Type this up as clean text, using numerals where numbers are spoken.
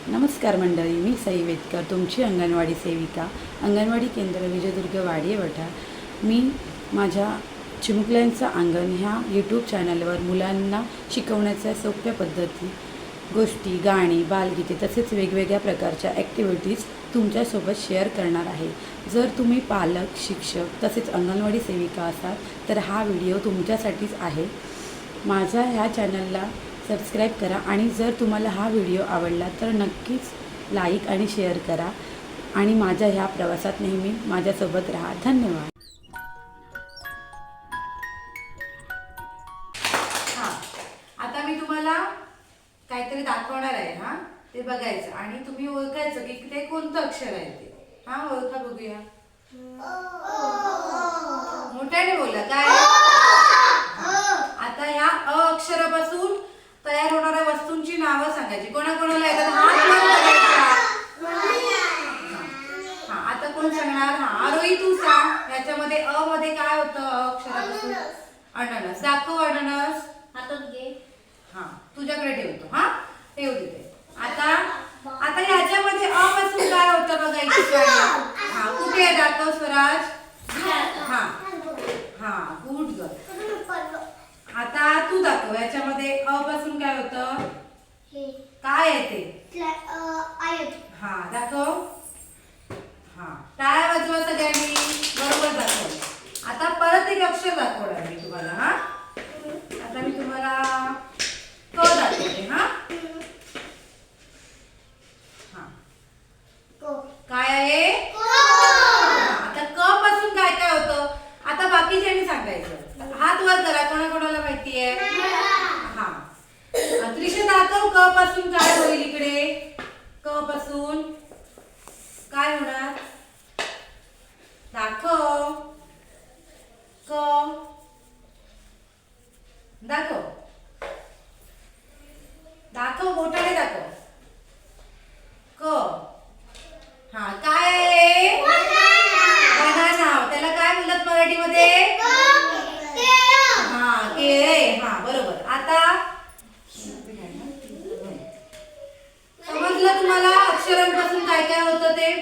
नमस्कार मंडळी, मी सई वेदकर, तुमची अंगणवाडी सेविका, अंगणवाडी केंद्र विजयदुर्ग वाडियेवठा। मी माझ्या चिमुकल्यांचं अंगण ह्या यूट्यूब चॅनलवर मुलांना शिकवण्याच्या सोप्या पद्धती, गोष्टी, गाणी, बालगीते तसेच वेगवेगळ्या प्रकारच्या ॲक्टिव्हिटीज तुमच्यासोबत शेअर करणार आहे। जर तुम्ही पालक, शिक्षक तसेच अंगणवाडी सेविका असाल तर हा व्हिडिओ तुमच्यासाठीच आहे। माझ्या ह्या चॅनलला सबस्क्राईब करा आणि जर तुम्हाला हा व्हिडिओ आवडला तर नक्कीच लाईक आणि शेअर करा आणि माझ्या ह्या प्रवासात नेहमी माझ्यासोबत राहा। धन्यवाद। आता मी तुम्हाला काहीतरी दाखवणार आहे ते बघायचं आणि तुम्ही ओळखायचं की ते कोणतं अक्षर आहे ते। ओळखा बघूया। मोठ्याने बोला काय। आता ह्या अ अक्षरापासून तयार होणाऱ्या वस्तूंची नावं सांगायची। कोणाकोणाला येतात हात वर करायचा। आता कोण सांगणार? आरोही तू सांग। याच्यामध्ये अ मध्ये काय होतं? अ अक्षरापासून अननस। दाखव अननस। हातात घे। तुझ्याकडे ठेवतो। ठेव तिथे। आता याच्यामध्ये अ पासून काय होतं बघायची काय? कुठे आहे? दाखव स्वराज। Good girl. आता तू दाखव याच्यामध्ये अ पासून काय होतं? काय आहे ते? दाखव। टाळ्या वाजवा सगळ्यांनी। बरोबर दाखव। आता परत एक अक्षर दाखवणार मी तुम्हाला। आता मी तुम्हाला क दाखवते। काय आहे? आता क पासून काय काय होतं? आता बाकीच्यांनी सांगायचं। हात वर करा कोणाकोणाला माहिती आहे। त्रिशा दाखव क पासून काय होईल इकडे? क पासून काय होणार? दाखव। क दाखव। दाखव मोठ्याने दाखव। क काय आहे? बनाना। त्याला काय बोलतात मराठीमध्ये? केळे। बरोबर। आता समजलं तुम्हाला अक्षरांपासून काय काय होतं ते?